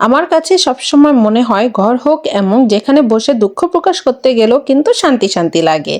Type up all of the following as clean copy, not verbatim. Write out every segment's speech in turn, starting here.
আমার কাছে সবসময় মনে হয় ঘর হোক এমন যেখানে বসে দুঃখ প্রকাশ করতে গেলেও কিন্তু শান্তি শান্তি লাগে।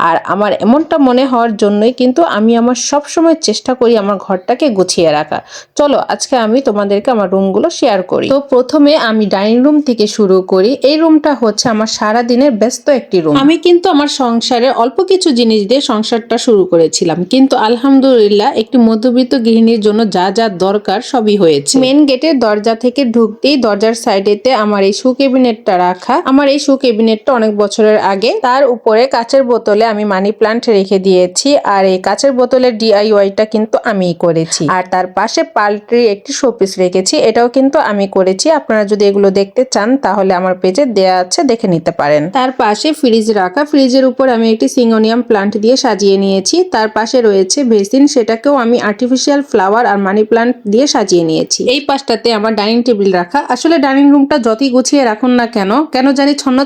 আর আমার এমনটা মনে হওয়ার জন্যই কিন্তু আমি আমার সবসময় চেষ্টা করি আমার ঘরটাকে গুছিয়ে রাখা। চলো আজকে আমি তোমাদেরকে আমার রুমগুলো শেয়ার করি। তো প্রথমে আমি ডাইনিং রুম থেকে শুরু করি। এই রুমটা হচ্ছে আমার সারা দিনের ব্যস্ত একটি রুম। আমি কিন্তু আমার সংসারে অল্প কিছু জিনিস দিয়ে সংসারটা শুরু করেছিলাম, কিন্তু আলহামদুলিল্লাহ একটি মধ্যবিত্ত গৃহিণীর জন্য যা যা দরকার সবই হয়েছে। মেন গেটের দরজা থেকে ঢুকতে দরজার সাইডেতে আমার এই শু ক্যাবিনেটটা রাখা। আমার এই শু ক্যাবিনেটটা অনেক বছরের আগে। তার উপরে কাচের বোতলে আমি মানি প্লান্ট রেখে দিয়েছি, আর এই কাচের বোতলের ডিআইওয়াইটা কিন্তু আমিই করেছি। আর তার পাশে পাল্ট্রি একটি শোপিস রেখেছি, এটাও কিন্তু আমি করেছি। আপনারা যদি এগুলো দেখতে চান তাহলে আমার পেজে দেয়া আছে, দেখে নিতে পারেন। তার পাশে ফ্রিজ রাখা, ফ্রিজের উপর আমি একটি সিঙ্গোনিয়াম প্লান্ট দিয়ে সাজিয়ে নিয়েছি। তার পাশে রয়েছে ভেসিন, সেটাকেও আমি আর্টিফিশিয়াল ফ্লাওয়ার আর মানি প্লান্ট দিয়ে সাজিয়ে নিয়েছি। এই পাশটাতে আমার ডাইনিং টেবিল রাখা। আসলে ডাইনিং রুমটা যতই গুছিয়ে রাখুন না কেন জানি ছন্ন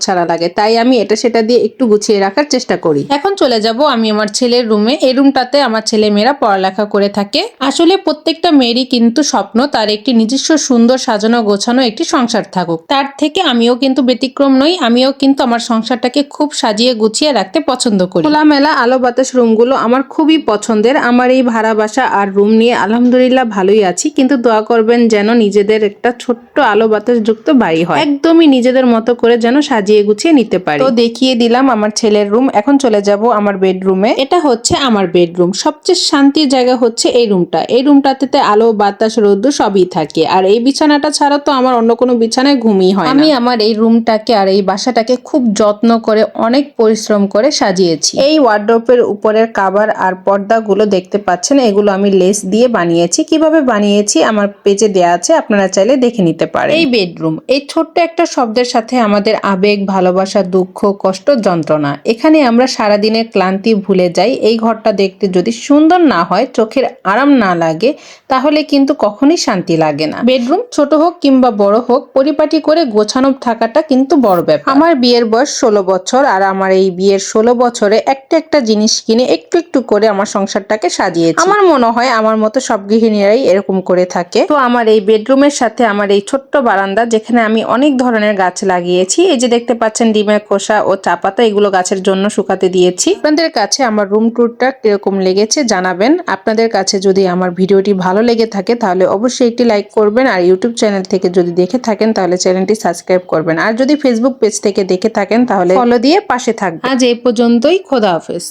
ছাড়া লাগে, তাই আমি এটা সেটা দিয়ে একটু গুছিয়ে রাখার চেষ্টা করি। এখন চলে যাব আমি আমার ছেলের রুমে। এই রুমটাতে আমার ছেলে মেয়েরা পড়ালেখা করে থাকে। আসলে প্রত্যেকটা মেয়েরই কিন্তু স্বপ্ন তার একটি নিজস্ব সুন্দর সাজানো গোছানো একটি সংসার থাকুক। তার থেকে আমিও কিন্তু ব্যতিক্রম নই। আমিও কিন্তু আমার সংসারটাকে খুব সাজিয়ে গুছিয়ে রাখতে পছন্দ করি। খোলামেলা আলো বাতাস রুমগুলো আমার খুবই পছন্দের। আমার এই ভাড়া বাসা আর রুম নিয়ে আলহামদুলিল্লাহ ভালোই আছি, কিন্তু দোয়া করবেন যেন নিজেদের একটা ছোট্ট আলো বাতাস যুক্ত বাড়ি হয়, একদমই নিজেদের মতো করে যেন সাজিয়ে গুছিয়ে নিতে পারি। তো দেখিয়ে দিলাম আমার ছেলের রুম। এখন চলে যাব আমার বেডরুমে। এটা হচ্ছে আমার বেডরুম। সবচেয়ে শান্তির জায়গা হচ্ছে এই রুমটা। এই রুমটাতে আলো বাতাস রোদ্দুর সবই থাকে, আর এই বিছানাটা ছাড়া তো আমার অন্য কোনো বিছানায় ঘুমই হয় না। আমি আমার এই রুমটাকে আর এই বাসাটাকে খুব যত্ন করে অনেক পরিশ্রম করে সাজিয়েছি। এই ওয়ার্ড্রোবের উপরের কাভার আর পর্দাগুলো দেখতে পাচ্ছেন, এগুলো আমি লেস দিয়ে বানিয়েছি। কিভাবে বানিয়েছি আমার পেজে দেয়া আছে, আপনারা চাইলে দেখে নিতে পারেন। এই বেডরুম, এই ছোট্ট একটা শব্দের সাথে আমাদের আবেগ, ভালোবাসা, দুঃখ, কষ্ট, যন্ত্রণা, এখানে আমরা সারাদিনের ক্লান্তি ভুলে যাই। এই ঘরটা দেখতে যদি সুন্দর না হয়, চোখের আরাম না লাগে, তাহলে কিন্তু কখনোই শান্তি লাগে না। বেডরুম ছোট হোক কিংবা বড় হোক, পরিপাটি করে গোছানো থাকাটা কিন্তু বড় ব্যাপার। আমার বিয়ের বয়স 16 বছর, আর আমার এই বিয়ের 16 বছরে একটা জিনিস কিনে একটু একটু করে আমার সংসারটাকে সাজিয়েছি। আমার মনে হয় আমার মতো সব গৃহিণীরাই এরকম করে থাকে। তো আমার এই বেডরুমের সাথে আমার এই ছোট্ট বারান্দা, যেখানে আমি অনেক ধরনের গাছ লাগিয়েছি। এই যে দেখতে পাচ্ছেন ডিমের খোসা ও চা পাতা, এগুলো গাছের জন্য শুকাতে দিয়েছি। আপনাদের কাছে আমার রুম ট্যুরটা কিরকম লেগেছে জানাবেন। আপনাদের কাছে যদি আমার ভিডিওটি ভালো লেগে থাকে তাহলে অবশ্যই একটি লাইক করবেন, আর ইউটিউব চ্যানেল থেকে যদি দেখে থাকেন তাহলে চ্যানেলটি সাবস্ক্রাইব করবেন, আর যদি ফেসবুক পেজ থেকে দেখে থাকেন তাহলে ফলো দিয়ে পাশে থাকবেন। আজ এই পর্যন্তই, খোদা হাফেজ।